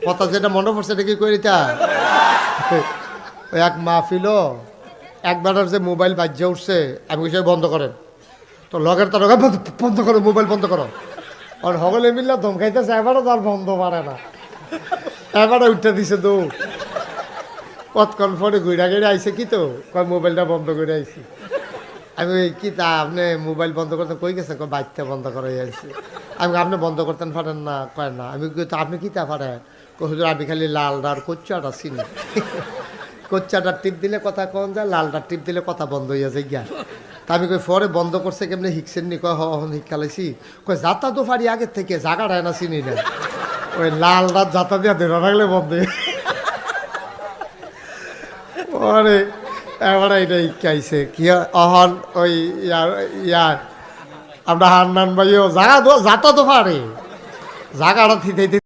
কথা যেটা মনে পড়ছে এটা কি করিতা ওই এক মাহফিল একবার যে মোবাইল বাজ্যে উঠছে আমি কিছু বন্ধ করেন তো লগের তার বন্ধ করো মোবাইল বন্ধ করো আর সকলে মিললে ধমকাইতেছে এবারও তার বন্ধ পারে না এবারে উঠে দিছে তো কতক্ষণ পরে ঘুরা ঘিরে আইসে কি তো কয় মোবাইলটা বন্ধ করে আইসি আমি কি তা আপনি মোবাইল বন্ধ করতে কই গেছেন বাইকটা বন্ধ করে আইসি আমি আপনি বন্ধ করতেন পারেন না কয় না আমি তো আপনি কি তা পারেন হুজুর আমি খালি লালডার কোচ্চাটা চিনি কোচ্চাটার টিপ দিলে কথা কন যায় লালটার টিপ দিলে কথা বন্ধ হইয়া যায় গিয়া তা আমি কই পরে বন্ধ করছে কেমনি হিকছেন নি কয় হন হিক খালাইছি কয় যাতা তো পারি আগের থেকে জাগাটায় না চিনি না ওই লালটার যাতা দিয়া ধরে রাখলে বন্ধ পরে এবার এটা ইকাইছে কি অহন ওই ইয়ার আমরা হান্নান ভাইও জাগা তো যাতা তো পারে জাগাটা থিতাইতে